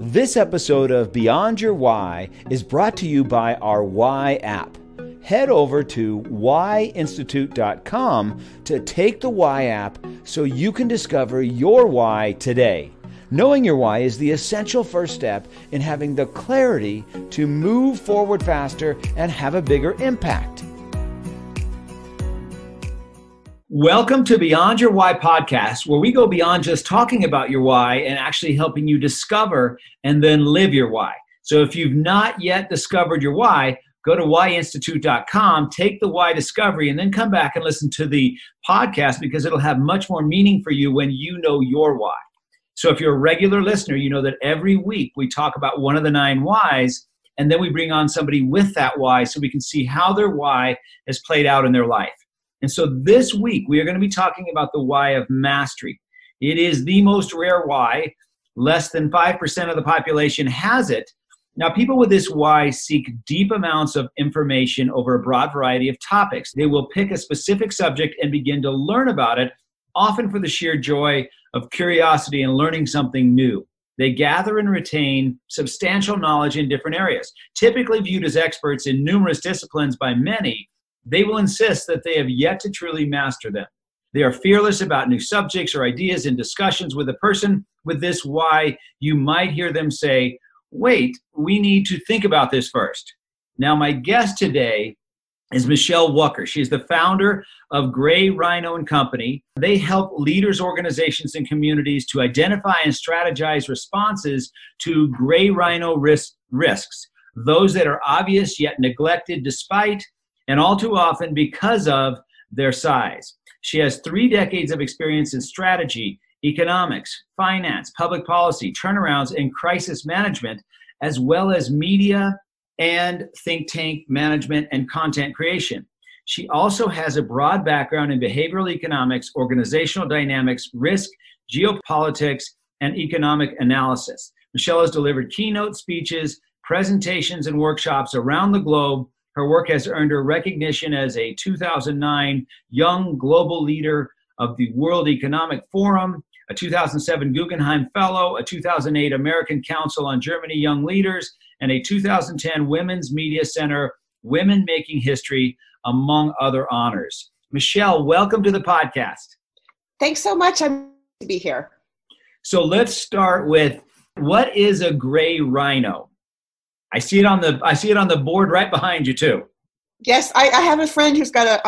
This episode of Beyond Your Why is brought to you by our Why app. Head over to whyinstitute.com to take the Why app so you can discover your why today. Knowing your why is the essential first step in having the clarity to move forward faster and have a bigger impact. Welcome to Beyond Your Why podcast, where we go beyond just talking about your why and actually helping you discover and then live your why. So if you've not yet discovered your why, go to whyinstitute.com, take the why discovery, and then come back and listen to the podcast because it'll have much more meaning for you when you know your why. So if you're a regular listener, you know that every week we talk about one of the 9 whys, and then we bring on somebody with that why so we can see how their why has played out in their life. And so this week, we are going to be talking about the why of mastery. It is the most rare why. Less than 5% of the population has it. Now, people with this why seek deep amounts of information over a broad variety of topics. They will pick a specific subject and begin to learn about it, often for the sheer joy of curiosity and learning something new. They gather and retain substantial knowledge in different areas. Typically viewed as experts in numerous disciplines by many, they will insist that they have yet to truly master them. They are fearless about new subjects or ideas in discussions with a person with this why. You might hear them say, wait, we need to think about this first. Now, my guest today is Michele Wucker. She's the founder of Gray Rhino and Company. They help leaders, organizations, and communities to identify and strategize responses to Gray Rhino risks, those that are obvious yet neglected despite and all too often because of their size. She has 3 decades of experience in strategy, economics, finance, public policy, turnarounds, and crisis management, as well as media and think tank management and content creation. She also has a broad background in behavioral economics, organizational dynamics, risk, geopolitics, and economic analysis. Michele has delivered keynote speeches, presentations, and workshops around the globe. Her work has earned her recognition as a 2009 Young Global Leader of the World Economic Forum, a 2007 Guggenheim Fellow, a 2008 American Council on Germany Young Leaders, and a 2010 Women's Media Center Women Making History, among other honors. Michele, welcome to the podcast. Thanks so much. I'm happy to be here. So let's start with, what is a Gray Rhino? I see it on the board right behind you too. Yes, I have a friend who's got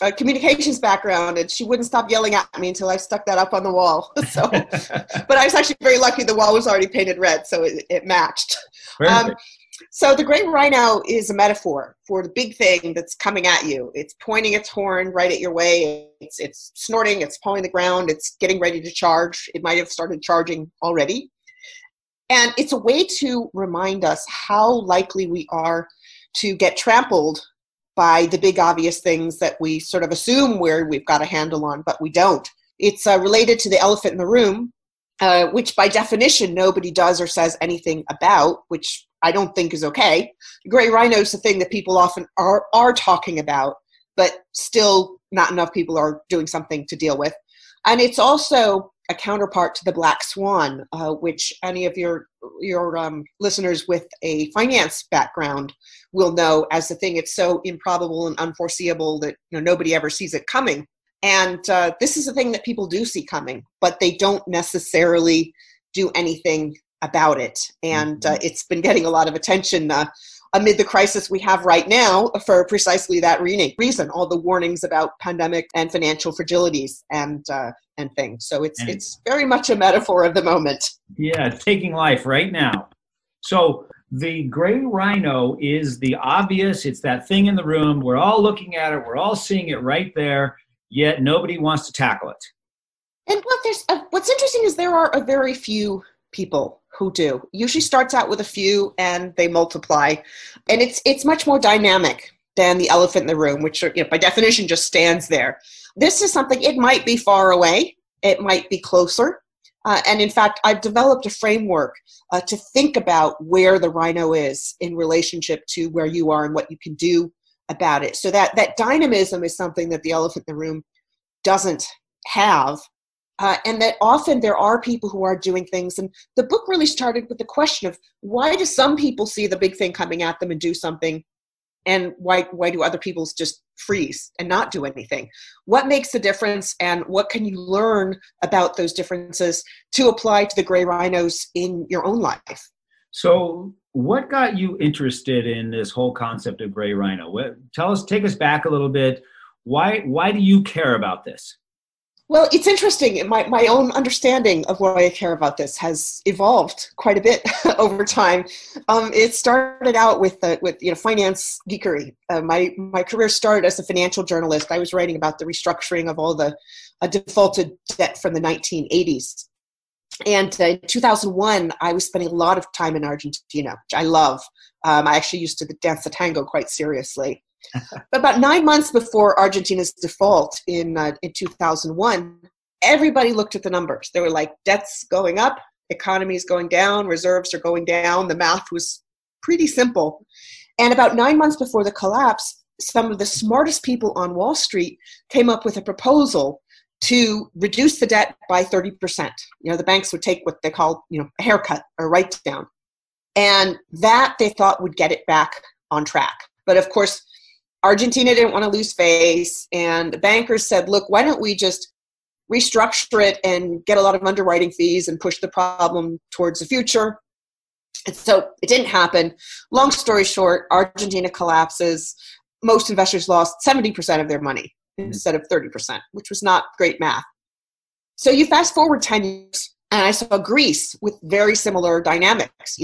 a communications background, and she wouldn't stop yelling at me until I stuck that up on the wall. So, but I was actually very lucky. The wall was already painted red, so it matched. So the Gray Rhino is a metaphor for the big thing that's coming at you. It's pointing its horn right at your way. It's snorting. It's pawing the ground. It's getting ready to charge. It might have started charging already. And it's a way to remind us how likely we are to get trampled by the big obvious things that we sort of assume we've got a handle on, but we don't. It's related to the elephant in the room, which by definition nobody does or says anything about, which I don't think is okay. Gray Rhino is the thing that people often are talking about, but still not enough people are doing something to deal with. And it's also a counterpart to the black swan, which any of your listeners with a finance background will know as the thing. It's so improbable and unforeseeable that nobody ever sees it coming. And this is a thing that people do see coming, but they don't necessarily do anything about it. And it's been getting a lot of attention amid the crisis we have right now for precisely that reason, all the warnings about pandemic and financial fragilities and things. So it's very much a metaphor of the moment. Yeah, it's taking life right now. So the Gray Rhino is the obvious. It's that thing in the room. We're all looking at it. We're all seeing it right there, yet nobody wants to tackle it. And what's interesting is there are a very few people who do. Usually starts out with a few and they multiply. And it's much more dynamic than the elephant in the room, which by definition just stands there. This is something, it might be far away, it might be closer. And in fact, I've developed a framework to think about where the rhino is in relationship to where you are and what you can do about it. So that dynamism is something that the elephant in the room doesn't have. and that often there are people who are doing things. And the book really started with the question of, why do some people see the big thing coming at them and do something? And why do other people just freeze and not do anything? What makes the difference, and what can you learn about those differences to apply to the gray rhinos in your own life? So what got you interested in this whole concept of gray rhino? Take us back a little bit. Why do you care about this? Well, it's interesting. My own understanding of why I care about this has evolved quite a bit over time. It started out with finance geekery. My career started as a financial journalist. I was writing about the restructuring of all the defaulted debt from the 1980s. And in 2001, I was spending a lot of time in Argentina, which I love. I actually used to dance the tango quite seriously. But about 9 months before Argentina's default in 2001, everybody looked at the numbers. They were like, debt's going up, economy's going down, reserves are going down. The math was pretty simple. And about 9 months before the collapse, some of the smartest people on Wall Street came up with a proposal to reduce the debt by 30%. The banks would take what they call, a haircut or write down. And that they thought would get it back on track. But of course, Argentina didn't want to lose face, and the bankers said, look, why don't we just restructure it and get a lot of underwriting fees and push the problem towards the future? And so it didn't happen. Long story short, Argentina collapses. Most investors lost 70% of their money instead of 30%, which was not great math. So you fast forward 10 years, and I saw Greece with very similar dynamics,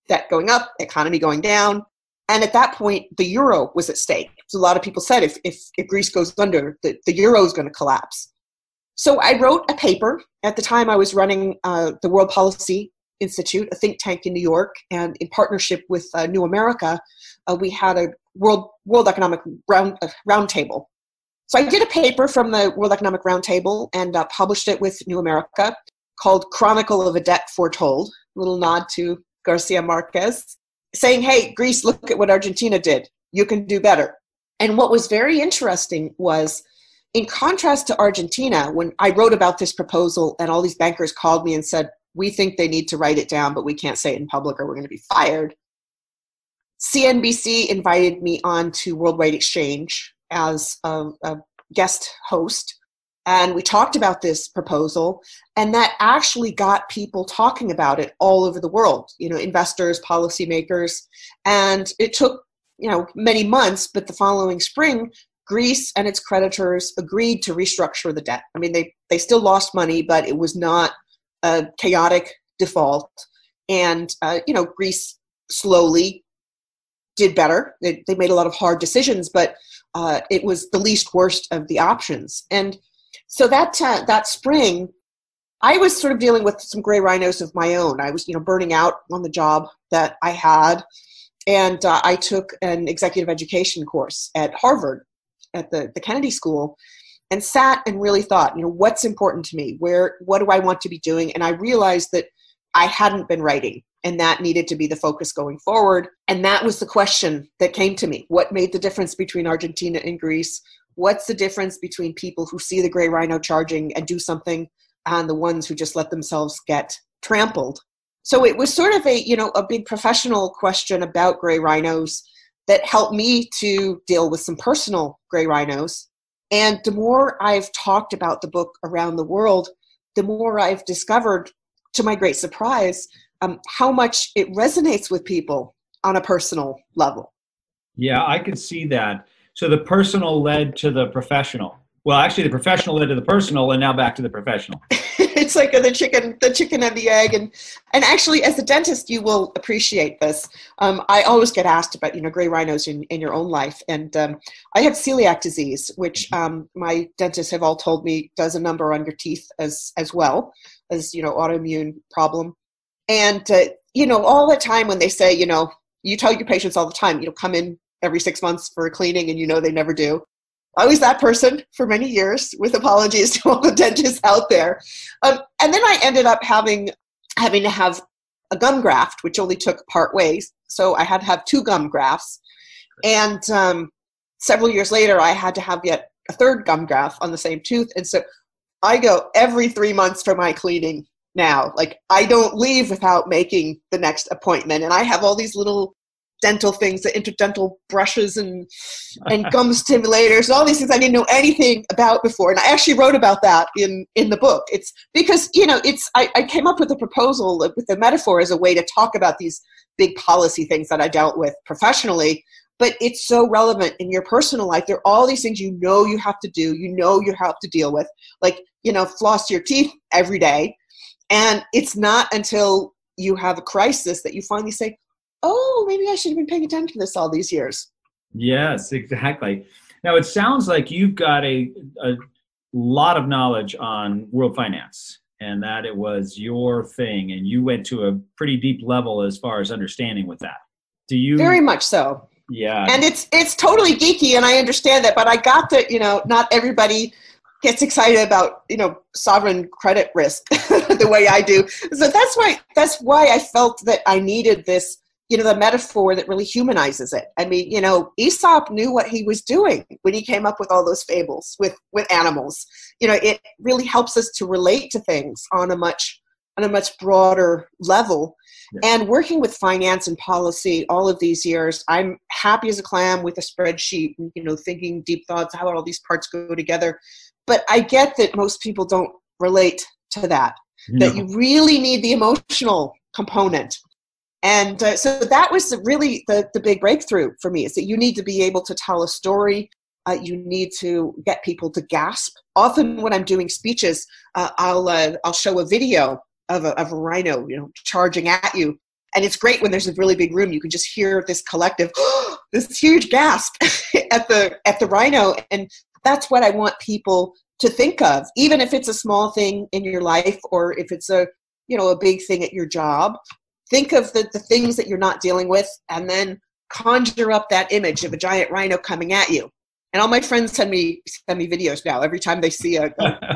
debt going up, economy going down. And at that point, the euro was at stake. So a lot of people said if Greece goes under, the euro is going to collapse. So I wrote a paper. At the time, I was running the World Policy Institute, a think tank in New York, and in partnership with New America, we had a World Economic Roundtable. So I did a paper from the World Economic Roundtable and published it with New America called Chronicle of a Debt Foretold, a little nod to Garcia Marquez, saying, hey, Greece, look at what Argentina did. You can do better. And what was very interesting was, in contrast to Argentina, when I wrote about this proposal and all these bankers called me and said, we think they need to write it down, but we can't say it in public or we're going to be fired. CNBC invited me on to Worldwide Exchange as a guest host. And we talked about this proposal, and that actually got people talking about it all over the world, investors, policymakers. And it took, many months, but the following spring, Greece and its creditors agreed to restructure the debt. I mean, they still lost money, but it was not a chaotic default. And, Greece slowly did better. They made a lot of hard decisions, but it was the least worst of the options. And so that spring, I was sort of dealing with some gray rhinos of my own. I was, burning out on the job that I had, and I took an executive education course at Harvard, at the Kennedy School, and sat and really thought, what's important to me? What do I want to be doing? And I realized that I hadn't been writing, and that needed to be the focus going forward. And that was the question that came to me. What made the difference between Argentina and Greece? What's the difference between people who see the gray rhino charging and do something and the ones who just let themselves get trampled? So it was sort of a big professional question about gray rhinos that helped me to deal with some personal gray rhinos. And the more I've talked about the book around the world, the more I've discovered, to my great surprise, how much it resonates with people on a personal level. Yeah, I could see that. So the personal led to the professional. Well, actually, the professional led to the personal, and now back to the professional. It's like the chicken and the egg. And actually, as a dentist, you will appreciate this. I always get asked about, gray rhinos in your own life. And I have celiac disease, which my dentists have all told me does a number on your teeth as well as, autoimmune problem. And, all the time when they say, you tell your patients all the time, come in every 6 months for a cleaning, and they never do. I was that person for many years, with apologies to all the dentists out there. And then I ended up having to have a gum graft, which only took part ways. So I had to have 2 gum grafts. And several years later, I had to have yet a 3rd gum graft on the same tooth. And so I go every 3 months for my cleaning now. Like, I don't leave without making the next appointment. And I have all these little dental things, the interdental brushes and gum stimulators, all these things I didn't know anything about before. And I actually wrote about that in the book. It's because, I came up with a proposal with the metaphor as a way to talk about these big policy things that I dealt with professionally. But it's so relevant in your personal life. There are all these things you have to do, you have to deal with, like, floss your teeth every day. And it's not until you have a crisis that you finally say, oh, maybe I should have been paying attention to this all these years. Yes, exactly. Now, it sounds like you've got a lot of knowledge on world finance, and that it was your thing, and you went to a pretty deep level as far as understanding with that. Do you? Very much so. Yeah. And it's totally geeky, and I understand that, but I got that, not everybody gets excited about, sovereign credit risk the way I do. So that's why I felt that I needed this, the metaphor that really humanizes it. I mean, Aesop knew what he was doing when he came up with all those fables with animals. It really helps us to relate to things on a much broader level. Yeah. And working with finance and policy all of these years, I'm happy as a clam with a spreadsheet, thinking deep thoughts, how all these parts go together. But I get that most people don't relate to that, that you really need the emotional component. And so that was really the big breakthrough for me, is that you need to be able to tell a story. You need to get people to gasp. Often when I'm doing speeches, I'll show a video of a rhino, charging at you. And it's great when there's a really big room. You can just hear this collective, this huge gasp at the rhino. And that's what I want people to think of, even if it's a small thing in your life or if it's a big thing at your job. Think of the things that you're not dealing with, and then conjure up that image of a giant rhino coming at you. And all my friends send me videos now. Every time they see a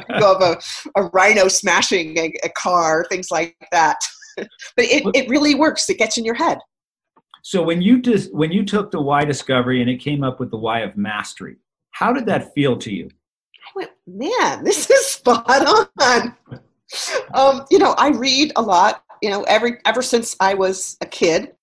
video of a rhino smashing a car, things like that. But it really works. It gets in your head. So when you took the why discovery and it came up with the why of mastery, how did that feel to you? I went, man, this is spot on. I read a lot, ever since I was a kid.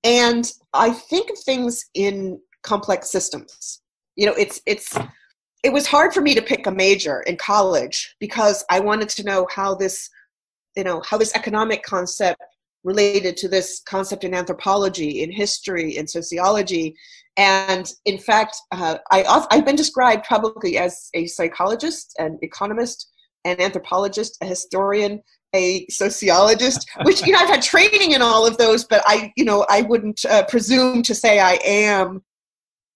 And I think of things in complex systems. It was hard for me to pick a major in college because I wanted to know how this economic concept related to this concept in anthropology, in history, in sociology. And in fact, I've been described probably as a psychologist, an economist, an anthropologist, a historian, a sociologist, which, I've had training in all of those, but I wouldn't presume to say I am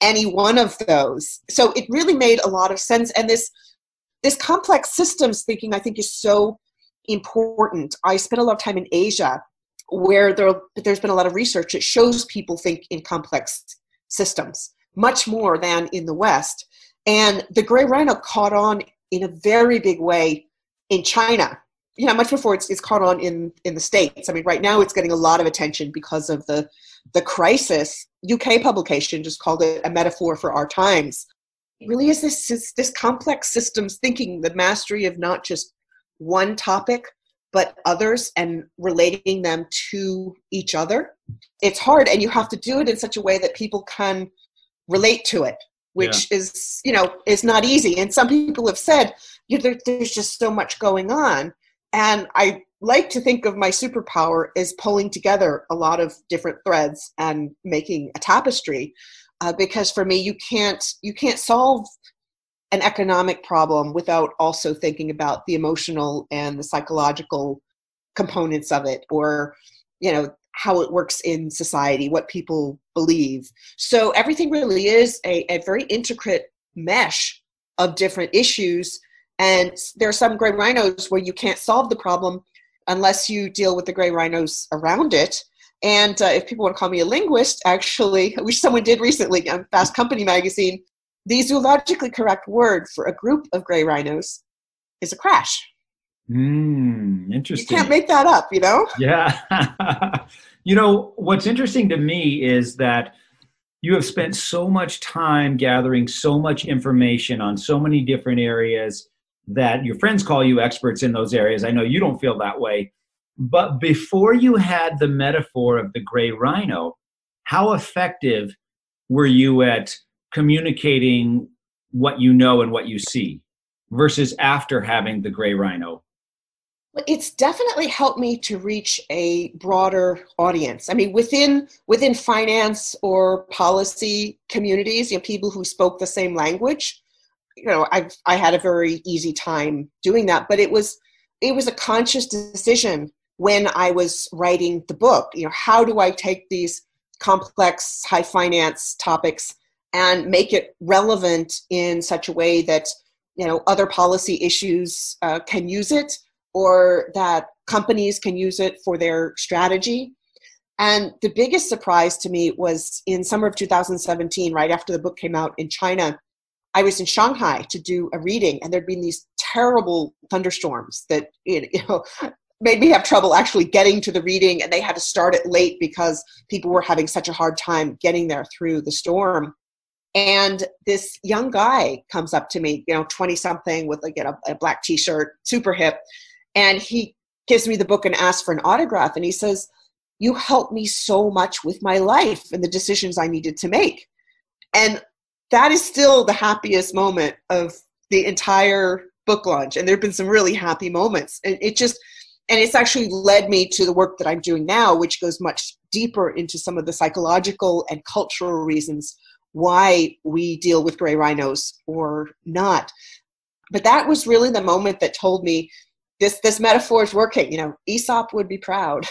any one of those. So it really made a lot of sense. And this complex systems thinking, I think, is so important. I spent a lot of time in Asia, where there's been a lot of research that shows people think in complex systems much more than in the West. And the gray rhino caught on in a very big way in China, much before it's caught on in the States. I mean, right now it's getting a lot of attention because of the crisis. UK publication just called it a metaphor for our times. It really is this complex systems thinking, the mastery of not just one topic, but others, and relating them to each other. It's hard, and you have to do it in such a way that people can relate to it, which is not easy. And some people have said, there's just so much going on. And I like to think of my superpower as pulling together a lot of different threads and making a tapestry, because for me, you can't solve an economic problem without also thinking about the emotional and the psychological components of it, or how it works in society, what people believe. So everything really is a very intricate mesh of different issues. And there are some gray rhinos where you can't solve the problem unless you deal with the gray rhinos around it. And if people want to call me a linguist, actually, which someone did recently on Fast Company magazine, the zoologically correct word for a group of gray rhinos is a crash. Interesting. You can't make that up, Yeah. What's interesting to me is that you have spent so much time gathering so much information on so many different areas. that your friends call you experts in those areas. I know you don't feel that way. But before you had the metaphor of the gray rhino, how effective were you at communicating what you know and what you see versus after having the gray rhino? It's definitely helped me to reach a broader audience. I mean, within finance or policy communities, people who spoke the same language, I had a very easy time doing that. But it was a conscious decision when I was writing the book. How do I take these complex high finance topics and make it relevant in such a way that other policy issues can use it, or that companies can use it for their strategy. And the biggest surprise to me was in summer of 2017, right after the book came out in China. I was in Shanghai to do a reading, and there'd been these terrible thunderstorms that made me have trouble actually getting to the reading, and they had to start it late because people were having such a hard time getting there through the storm. And this young guy comes up to me, 20-something with a black t-shirt, super hip. And he gives me the book and asks for an autograph. And he says, "You helped me so much with my life and the decisions I needed to make." And that is still the happiest moment of the entire book launch. And there have been some really happy moments. And it's actually led me to the work that I'm doing now, which goes much deeper into some of the psychological and cultural reasons why we deal with gray rhinos or not. But that was really the moment that told me this metaphor is working. Aesop would be proud.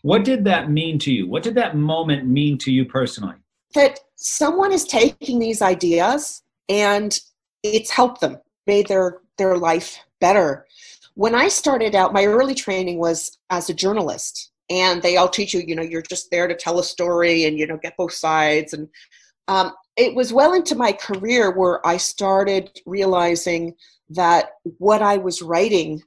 What did that mean to you? What did that moment mean to you personally? That someone is taking these ideas and it's helped them, made their life better. When I started out, my early training was as a journalist, and they all teach you, you're just there to tell a story and, get both sides. And it was well into my career where I started realizing that what I was writing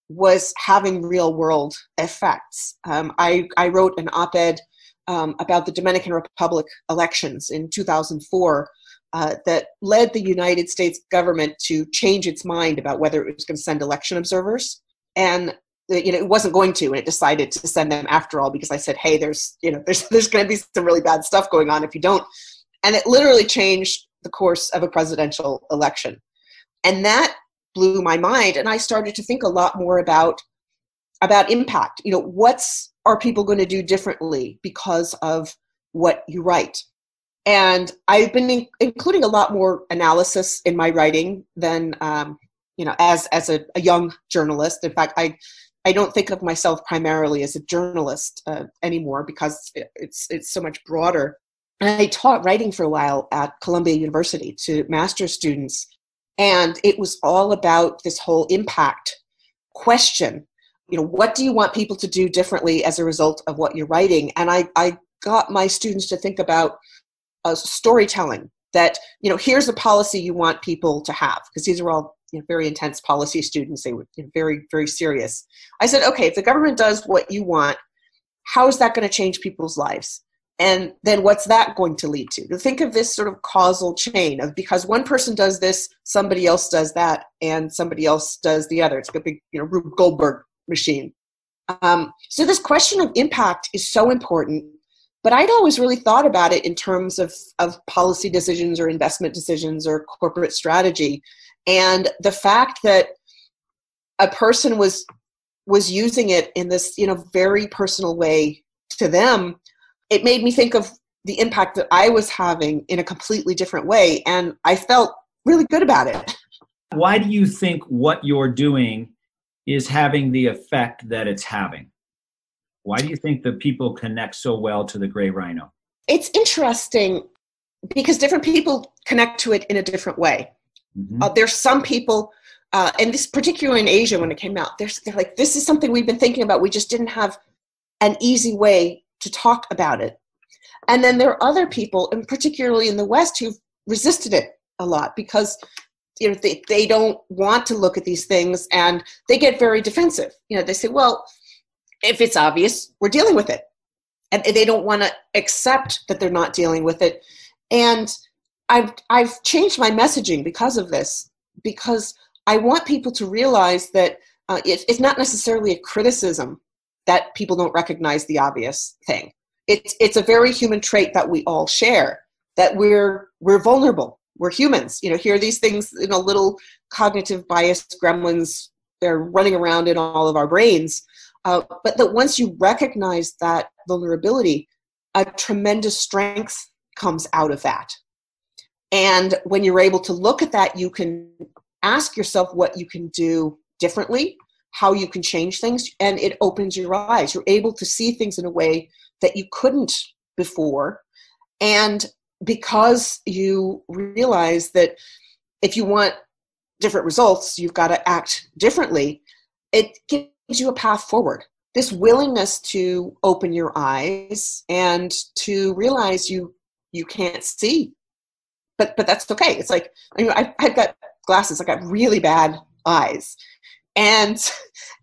was having real world effects. I wrote an op-ed about the Dominican Republic elections in 2004 that led the United States government to change its mind about whether it was going to send election observers. And it wasn't going to, and it decided to send them after all because I said, hey, there's going to be some really bad stuff going on if you don't. And it literally changed the course of a presidential election. And that blew my mind. And I started to think a lot more about impact. Are people going to do differently because of what you write? And I've been including a lot more analysis in my writing than, as a young journalist. In fact, I don't think of myself primarily as a journalist anymore because it's so much broader. And I taught writing for a while at Columbia University to master's students. And it was all about this whole impact question. What do you want people to do differently as a result of what you're writing? And I got my students to think about storytelling, that, here's a policy you want people to have, because these are all very intense policy students. They were very, very serious. I said, okay, if the government does what you want, how is that going to change people's lives? And then what's that going to lead to? Think of this sort of causal chain of, because one person does this, somebody else does that, and somebody else does the other. It's like a big, Rube Goldberg machine. So this question of impact is so important, but I'd always really thought about it in terms of policy decisions or investment decisions or corporate strategy. And the fact that a person was using it in this, very personal way to them, it made me think of the impact that I was having in a completely different way. And I felt really good about it. Why do you think what you're doing is having the effect that it's having? Why do you think that people connect so well to the gray rhino? It's interesting because different people connect to it in a different way. Mm-hmm. There's some people, and this particularly in Asia when it came out, they're like, this is something we've been thinking about. We just didn't have an easy way to talk about it. And then there are other people, and particularly in the West, who've resisted it a lot because they don't want to look at these things and they get very defensive. They say, well, if it's obvious, we're dealing with it. And they don't want to accept that they're not dealing with it. And I've changed my messaging because of this, because I want people to realize that it's not necessarily a criticism that people don't recognize the obvious thing. It's a very human trait that we all share, that we're vulnerable. We're humans. Here are these things, little cognitive bias gremlins, they're running around in all of our brains. But that once you recognize that vulnerability, a tremendous strength comes out of that. And when you're able to look at that, you can ask yourself what you can do differently, how you can change things, and it opens your eyes. You're able to see things in a way that you couldn't before. And because you realize that if you want different results, you've got to act differently, it gives you a path forward. This willingness to open your eyes and to realize you can't see. But that's okay. It's like, I've got glasses. I've got really bad eyes. And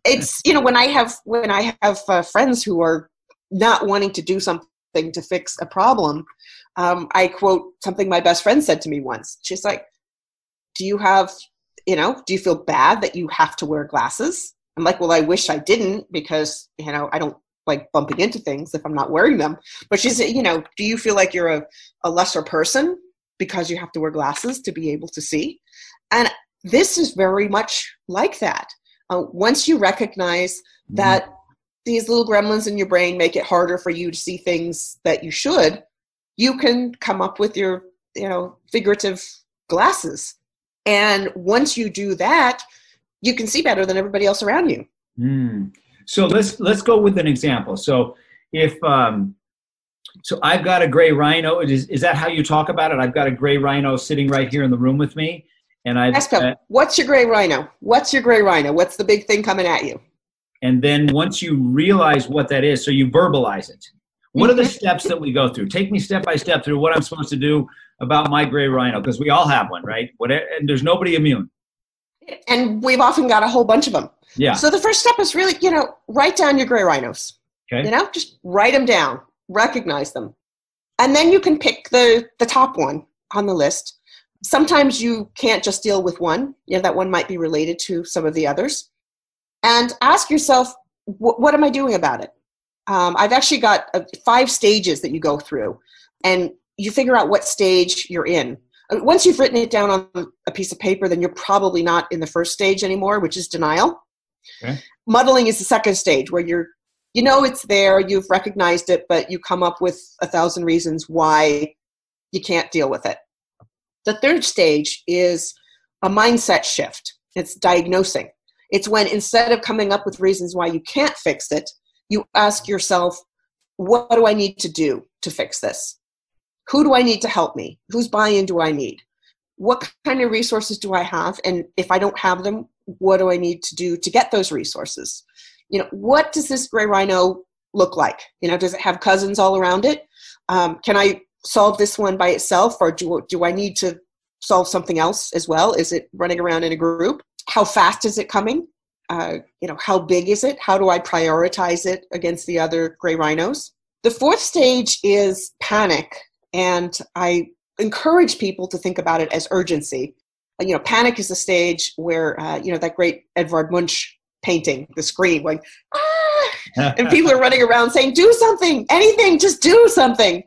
it's, when I have friends who are not wanting to do something to fix a problem, I quote something my best friend said to me once. She's like, do you feel bad that you have to wear glasses? I'm like, well, I wish I didn't, because, I don't like bumping into things if I'm not wearing them. But she said, do you feel like you're a lesser person because you have to wear glasses to be able to see? And this is very much like that. Once you recognize that these little gremlins in your brain make it harder for you to see things that you should, you can come up with your, figurative glasses. And once you do that, you can see better than everybody else around you. So let's go with an example. So if so I've got a Gray Rhino. Is that how you talk about it? I've got a Gray Rhino sitting right here in the room with me, and what's your Gray Rhino? What's your Gray Rhino? What's the big thing coming at you? And then once you realize what that is, so you verbalize it. What are the steps that we go through? Take me step by step through what I'm supposed to do about my Gray Rhino, because we all have one, right? And there's nobody immune. And we've often got a whole bunch of them. Yeah. So the first step is really, write down your Gray Rhinos. Okay. Just write them down, recognize them. And then you can pick the top one on the list. Sometimes you can't just deal with one. That one might be related to some of the others. And ask yourself, what am I doing about it? I've actually got 5 stages that you go through, and you figure out what stage you're in. Once you've written it down on a piece of paper, then you're probably not in the first stage anymore, which is denial. Okay. Muddling is the second stage, where it's there, you've recognized it, but you come up with 1,000 reasons why you can't deal with it. The third stage is a mindset shift. It's diagnosing. It's when, instead of coming up with reasons why you can't fix it, you ask yourself, what do I need to do to fix this? Who do I need to help me? Whose buy-in do I need? What kind of resources do I have? And if I don't have them, what do I need to do to get those resources? What does this Gray Rhino look like? Does it have cousins all around it? Can I solve this one by itself, or do I need to solve something else as well? Is it running around in a group? How fast is it coming? How big is it? How do I prioritize it against the other Gray Rhinos? The fourth stage is panic. And I encourage people to think about it as urgency. Panic is the stage where, that great Edvard Munch painting, the scream, like, ah! And people are running around saying, do something, anything, just do something.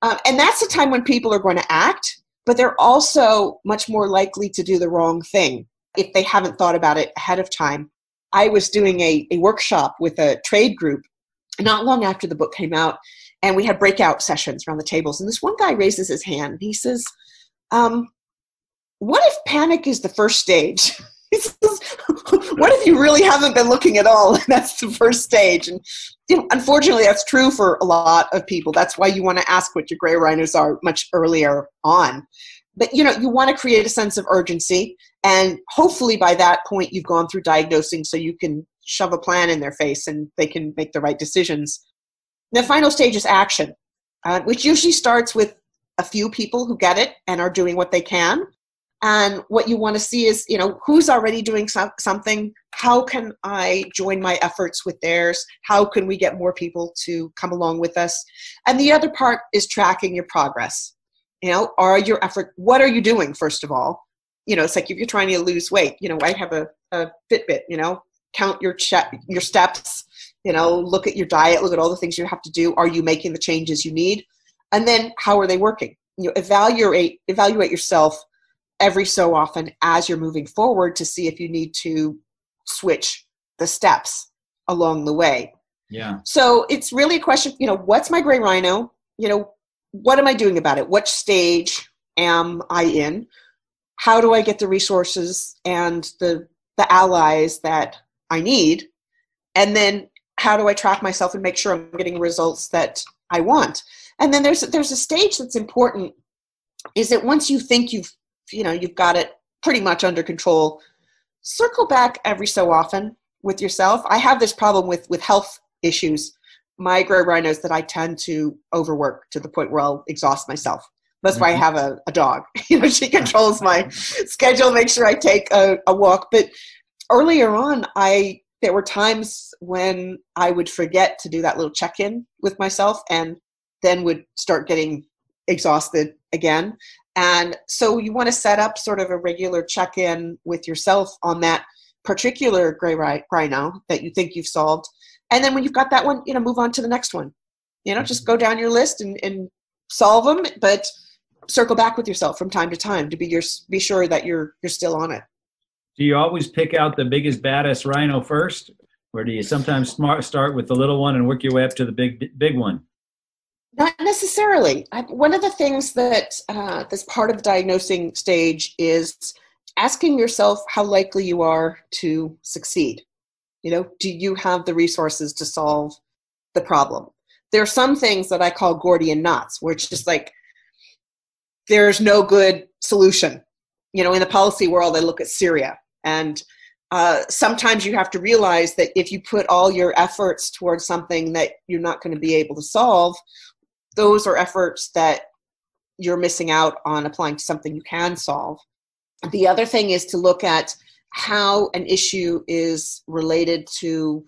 And that's the time when people are going to act, but they're also much more likely to do the wrong thing if they haven't thought about it ahead of time. I was doing a workshop with a trade group not long after the book came out, and we had breakout sessions around the tables. And this one guy raises his hand, and he says, what if panic is the first stage? He says, what if you really haven't been looking at all, and that's the first stage? And unfortunately, that's true for a lot of people. That's why you want to ask what your Gray Rhinos are much earlier on. But, you want to create a sense of urgency. And hopefully by that point, you've gone through diagnosing, so you can shove a plan in their face and they can make the right decisions. The final stage is action, which usually starts with a few people who get it and are doing what they can. And what you want to see is, who's already doing something? How can I join my efforts with theirs? How can we get more people to come along with us? And the other part is tracking your progress. Are your effort, what are you doing, first of all? it's like if you're trying to lose weight, I have a Fitbit, count your steps, look at your diet, look at all the things you have to do. Are you making the changes you need? And then how are they working? Evaluate yourself every so often as you're moving forward to see if you need to switch the steps along the way. Yeah. So it's really a question, what's my gray rhino? What am I doing about it? What stage am I in? How do I get the resources and the allies that I need? And then how do I track myself and make sure I'm getting results that I want? And then there's a stage that's important, is that once you think you've got it pretty much under control, circle back every so often with yourself. I have this problem with health issues. My gray rhino is that I tend to overwork to the point where I'll exhaust myself. That's why I have a dog. She controls my schedule, makes sure I take a walk. But earlier on, there were times when I would forget to do that little check-in with myself and then would start getting exhausted again. And so you want to set up sort of a regular check-in with yourself on that particular gray rhino that you think you've solved. And then when you've got that one, move on to the next one. Just go down your list and solve them, but circle back with yourself from time to time to be sure that you're still on it. Do you always pick out the biggest, baddest rhino first? Or do you sometimes start with the little one and work your way up to the big one? Not necessarily. One of the things that that's part of the diagnosing stage is asking yourself how likely you are to succeed. Do you have the resources to solve the problem? There are some things that I call Gordian Knots, where it's just like there's no good solution. In the policy world, I look at Syria. And sometimes you have to realize that if you put all your efforts towards something that you're not going to be able to solve, those are efforts that you're missing out on applying to something you can solve. The other thing is to look at how an issue is related to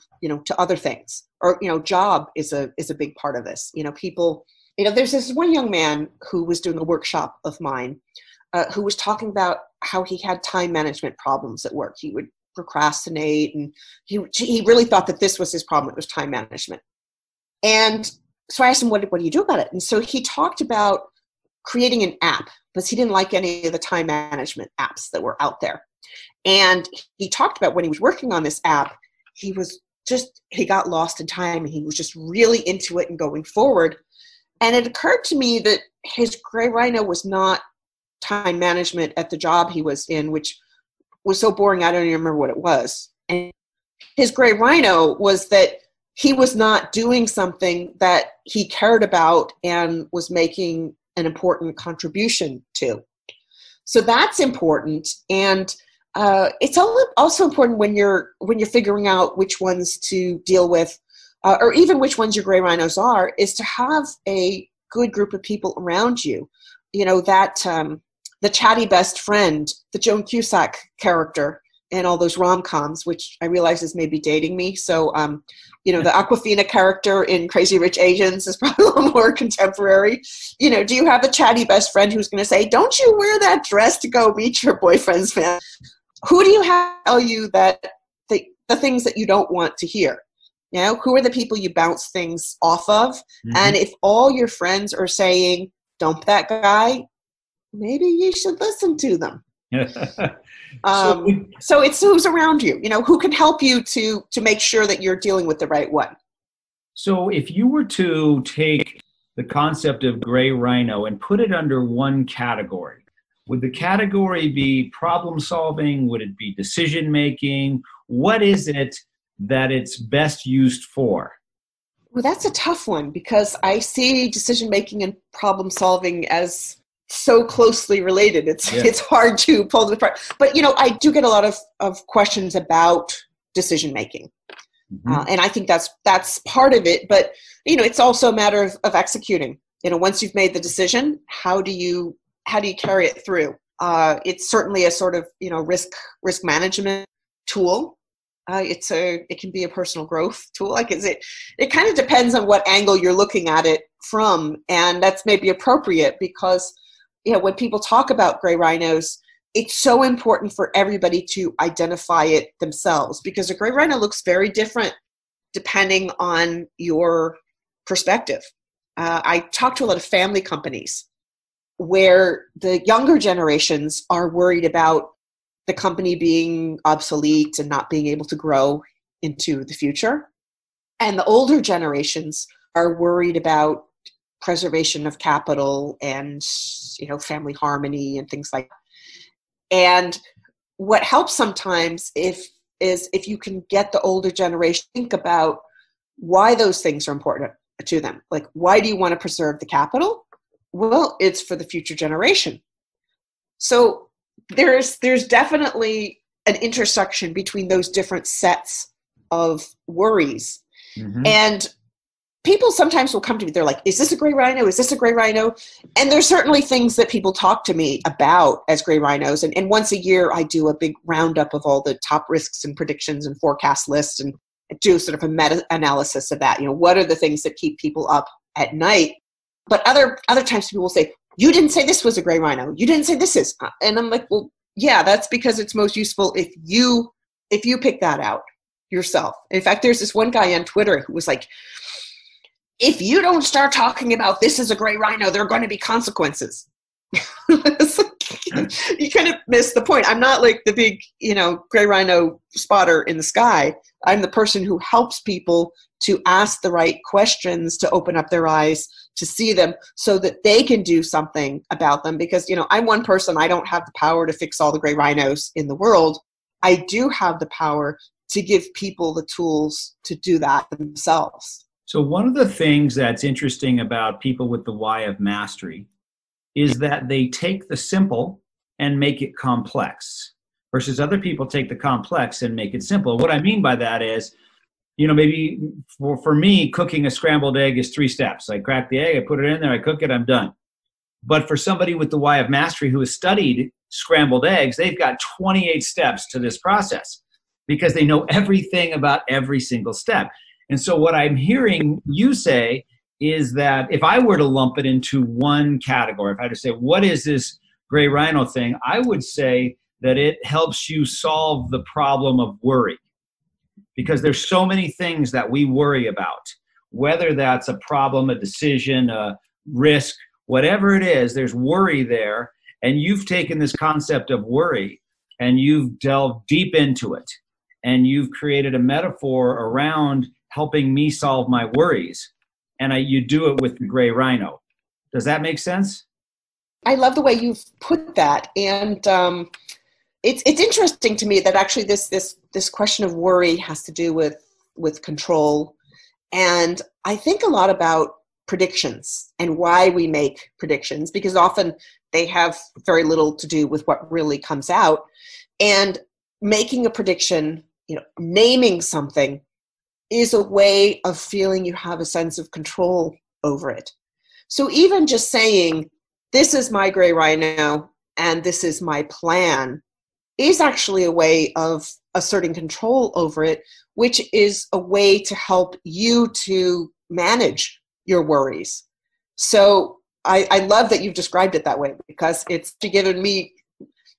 other things, or job is a big part of this. People, there's this one young man who was doing a workshop of mine, who was talking about how he had time management problems at work. He would procrastinate, and he really thought that this was his problem. It was time management. And so I asked him, what do you do about it? And so he talked about creating an app, because he didn't like any of the time management apps that were out there. And he talked about when he was working on this app, he got lost in time, and he was just really into it and going forward. And it occurred to me that his gray rhino was not time management at the job he was in, which was so boring, I don't even remember what it was. And his gray rhino was that he was not doing something that he cared about and was making an important contribution to. So that's important. And it's also important when you're figuring out which ones to deal with, or even which ones your gray rhinos are, is to have a good group of people around you. The chatty best friend, the Joan Cusack character in all those rom-coms, which I realize is maybe dating me. So, the Awkwafina character in Crazy Rich Asians is probably a little more contemporary. Do you have a chatty best friend who's going to say, don't you wear that dress to go meet your boyfriend's fan? Who do you have to tell you that the things that you don't want to hear? Who are the people you bounce things off of? Mm-hmm. And if all your friends are saying, dump that guy, maybe you should listen to them. So it's who's around you, who can help you to make sure that you're dealing with the right one. So if you were to take the concept of gray rhino and put it under one category, would the category be problem solving? Would it be decision making? What is it that it's best used for? Well, that's a tough one, because I see decision making and problem solving as so closely related. It's hard to pull them apart. But, I do get a lot of questions about decision making. Mm-hmm. And I think that's part of it. But, it's also a matter of executing. Once you've made the decision, how do you carry it through? It's certainly a sort of, risk management tool. It can be a personal growth tool. It kind of depends on what angle you're looking at it from. And that's maybe appropriate, because when people talk about gray rhinos, it's so important for everybody to identify it themselves, because a gray rhino looks very different depending on your perspective. I talk to a lot of family companies where the younger generations are worried about the company being obsolete and not being able to grow into the future. And the older generations are worried about preservation of capital and, family harmony and things like that. And what helps sometimes is if you can get the older generation to think about why those things are important to them. Like, why do you want to preserve the capital? Well, it's for the future generation. So there's definitely an intersection between those different sets of worries. Mm-hmm. And people sometimes will come to me, they're like, is this a gray rhino? Is this a gray rhino? And there's certainly things that people talk to me about as gray rhinos. And once a year, I do a big roundup of all the top risks and predictions and forecast lists and do sort of a meta-analysis of that. What are the things that keep people up at night? But other times people will say, you didn't say this was a gray rhino. You didn't say this is. And I'm like, well, yeah, that's because it's most useful if you pick that out yourself. In fact, there's this one guy on Twitter who was like, if you don't start talking about this as a gray rhino, there are going to be consequences. You kind of miss the point. I'm not like the big, gray rhino spotter in the sky. I'm the person who helps people to ask the right questions, to open up their eyes, to see them so that they can do something about them. Because, I'm one person. I don't have the power to fix all the gray rhinos in the world. I do have the power to give people the tools to do that themselves. So one of the things that's interesting about people with the why of mastery is that they take the simple and make it complex, versus other people take the complex and make it simple. What I mean by that is, maybe for me, cooking a scrambled egg is 3 steps. I crack the egg, I put it in there, I cook it, I'm done. But for somebody with the why of mastery who has studied scrambled eggs, they've got 28 steps to this process because they know everything about every single step. And so what I'm hearing you say is that if I were to lump it into one category, if I had to say, what is this gray rhino thing? I would say that it helps you solve the problem of worry. Because there's so many things that we worry about, whether that's a problem, a decision, a risk, whatever it is, there's worry there. And you've taken this concept of worry and you've delved deep into it. And you've created a metaphor around helping me solve my worries. And you do it with the gray rhino. Does that make sense? I love the way you've put that. And it's interesting to me that actually this question of worry has to do with control. And I think a lot about predictions and why we make predictions, because often they have very little to do with what really comes out. And making a prediction, naming something, is a way of feeling you have a sense of control over it. So even just saying, this is my gray rhino and this is my plan, is actually a way of asserting control over it, which is a way to help you to manage your worries. So I love that you've described it that way, because it's given me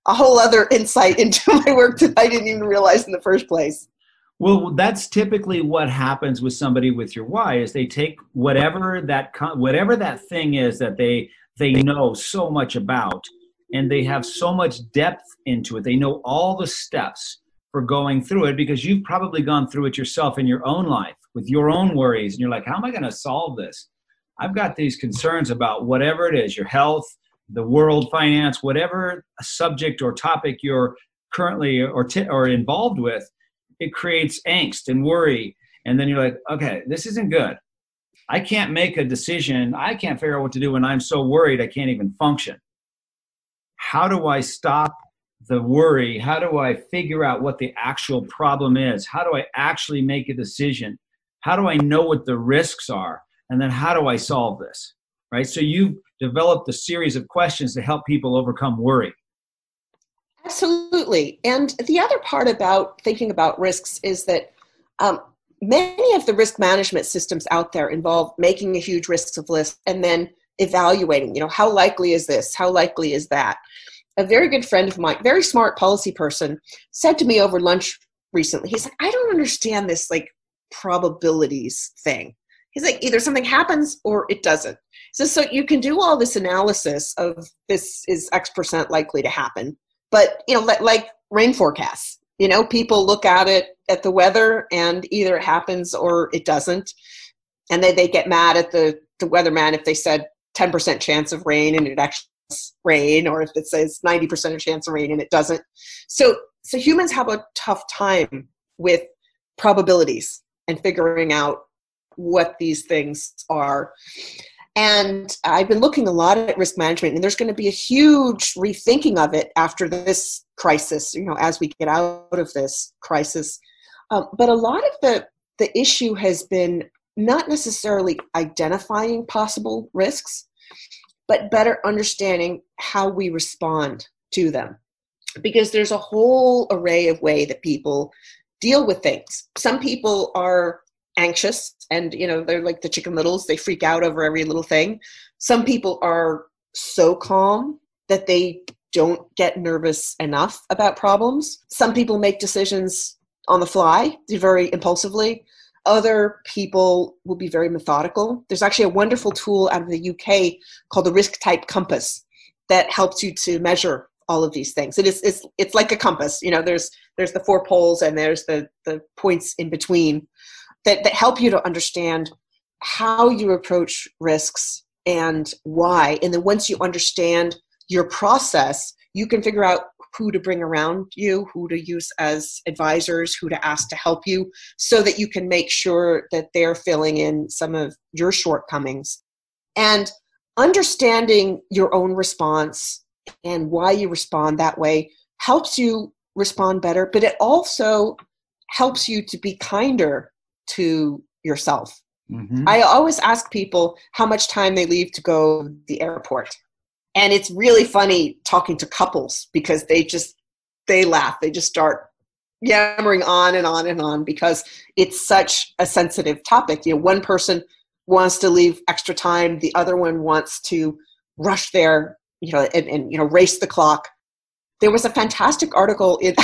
a whole other insight into my work that I didn't even realize in the first place. Well, that's typically what happens with somebody with your why, is they take whatever that thing is that they know so much about, and they have so much depth into it. They know all the steps for going through it, because you've probably gone through it yourself in your own life with your own worries. And you're like, how am I going to solve this? I've got these concerns about whatever it is, your health, the world, finance, whatever subject or topic you're currently or involved with. It creates angst and worry. And then you're like, okay, this isn't good. I can't make a decision. I can't figure out what to do when I'm so worried I can't even function. How do I stop the worry? How do I figure out what the actual problem is? How do I actually make a decision? How do I know what the risks are? And then how do I solve this? Right? So you've developed a series of questions to help people overcome worry. Absolutely. And the other part about thinking about risks is that many of the risk management systems out there involve making a huge risks of list and then evaluating, how likely is this? How likely is that? a very good friend of mine, very smart policy person, said to me over lunch recently, he's like, I don't understand this like probabilities thing. He's like, either something happens or it doesn't. So you can do all this analysis of this is X% likely to happen. But, like rain forecasts, people look at it, at the weather, and either it happens or it doesn't. And they get mad at the weatherman if they said 10% chance of rain and it actually does rain, or if it says 90% chance of rain and it doesn't. So humans have a tough time with probabilities and figuring out what these things are. And I've been looking a lot at risk management, and there's going to be a huge rethinking of it after this crisis, as we get out of this crisis. But a lot of the issue has been not necessarily identifying possible risks, but better understanding how we respond to them. Because there's a whole array of way that people deal with things. Some people are anxious and, they're like the Chicken Littles. They freak out over every little thing. Some people are so calm that they don't get nervous enough about problems. Some people make decisions on the fly, very impulsively. Other people will be very methodical. There's actually a wonderful tool out of the UK called the Risk Type Compass that helps you to measure all of these things. It's like a compass. There's the 4 poles and there's the points in between that help you to understand how you approach risks and why. And then once you understand your process, you can figure out who to bring around you, who to use as advisors, who to ask to help you, so that you can make sure that they're filling in some of your shortcomings. And understanding your own response and why you respond that way helps you respond better, but it also helps you to be kinder to yourself. Mm-hmm. I always ask people how much time they leave to go to the airport. And it's really funny talking to couples because they laugh. They just start yammering on and on and on because it's such a sensitive topic. One person wants to leave extra time. The other one wants to rush there, and race the clock. There was a fantastic article in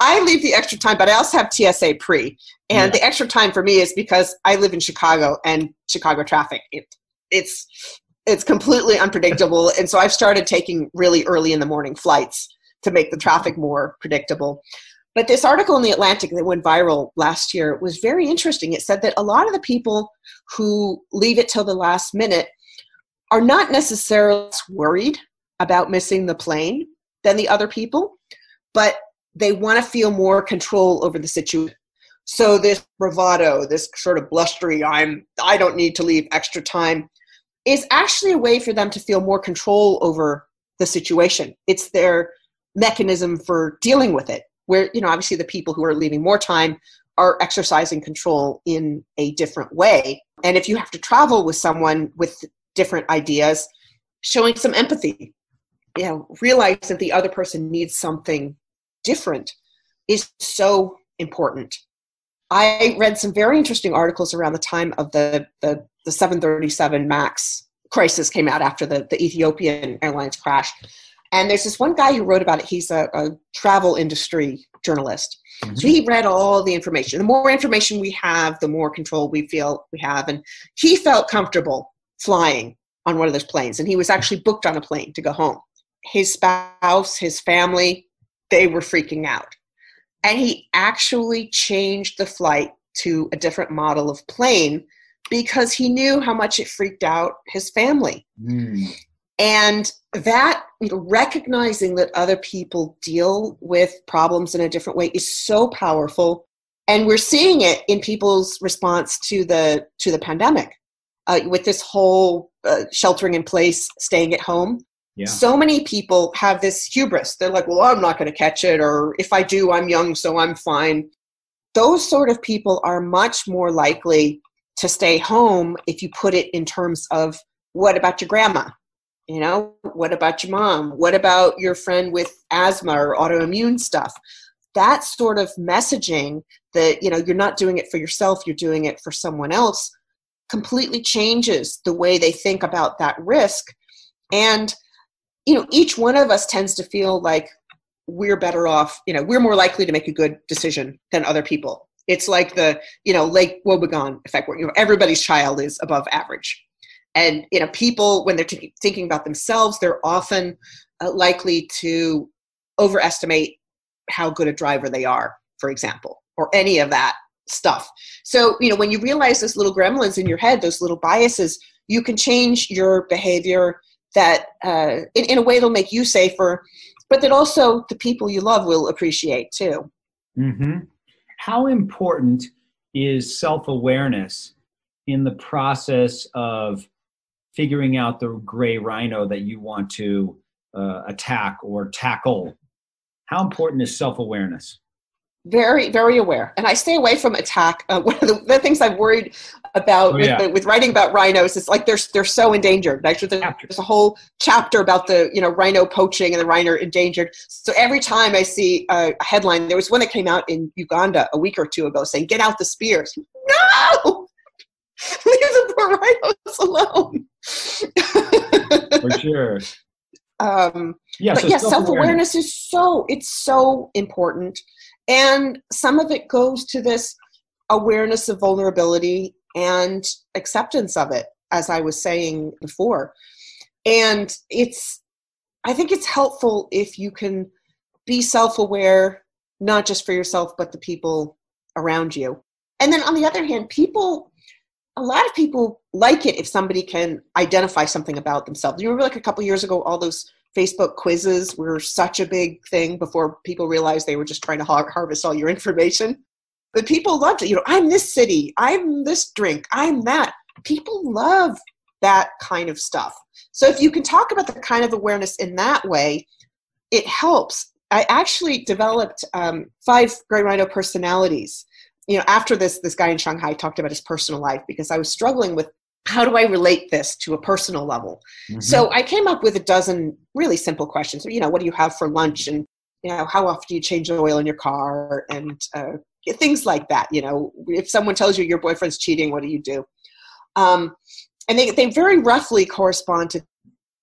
I leave the extra time, but I also have TSA pre. And the extra time for me is because I live in Chicago and Chicago traffic. It's completely unpredictable. And so I've started taking really early in the morning flights to make the traffic more predictable. But this article in The Atlantic that went viral last year was very interesting. It said that a lot of the people who leave it till the last minute are not necessarily worried about missing the plane than the other people, but they want to feel more control over the situation. So this bravado, this sort of blustery, I don't need to leave extra time, is actually a way for them to feel more control over the situation. It's their mechanism for dealing with it, where, obviously the people who are leaving more time are exercising control in a different way. And if you have to travel with someone with different ideas, showing some empathy, realize that the other person needs something different is so important. I read some very interesting articles around the time of the 737 MAX crisis came out after the Ethiopian Airlines crash. And there's this one guy who wrote about it. He's a travel industry journalist. Mm-hmm. So he read all the information. The more information we have, the more control we feel we have. And he felt comfortable flying on one of those planes. And he was actually booked on a plane to go home. His spouse, his family, they were freaking out. And he actually changed the flight to a different model of plane because he knew how much it freaked out his family. Mm. And that, recognizing that other people deal with problems in a different way is so powerful. And we're seeing it in people's response to the pandemic with this whole sheltering in place, staying at home. Yeah. So many people have this hubris. They're like, well, I'm not going to catch it. Or if I do, I'm young, so I'm fine. Those sort of people are much more likely to stay home if you put it in terms of, what about your grandma? What about your mom? What about your friend with asthma or autoimmune stuff? That sort of messaging that, you're not doing it for yourself, you're doing it for someone else, completely changes the way they think about that risk. And each one of us tends to feel like we're better off, we're more likely to make a good decision than other people. It's like the, Lake Wobegon effect where, everybody's child is above average. And, people, when they're thinking about themselves, they're often likely to overestimate how good a driver they are, for example, or any of that stuff. So, when you realize those little gremlins in your head, those little biases, you can change your behavior that in a way that'll make you safer, but that also the people you love will appreciate too. Mm-hmm. How important is self-awareness in the process of figuring out the gray rhino that you want to attack or tackle? How important is self-awareness? Very, very aware. And I stay away from attack. One of the things I've worried about with writing about rhinos is like they're so endangered. Actually, there's a whole chapter about the rhino poaching and the rhino endangered. So every time I see a headline, there was one that came out in Uganda a week or two ago saying, "Get out the spears." No! Leave the poor rhinos alone. For sure. Self-awareness is so important. And some of it goes to this awareness of vulnerability and acceptance of it, as I was saying before. And I think it's helpful if you can be self-aware, not just for yourself, but the people around you. And then on the other hand, a lot of people like it if somebody can identify something about themselves. You remember like a couple years ago, all those Facebook quizzes were such a big thing before people realized they were just trying to harvest all your information. But people loved it. I'm this city, I'm this drink, I'm that. People love that kind of stuff. So if you can talk about the kind of awareness in that way, it helps. I actually developed 5 Gray Rhino personalities. After this guy in Shanghai talked about his personal life, because I was struggling with how do I relate this to a personal level? Mm-hmm. So I came up with a dozen really simple questions. What do you have for lunch? And, how often do you change the oil in your car? And things like that. If someone tells you your boyfriend's cheating, what do you do? And they very roughly correspond to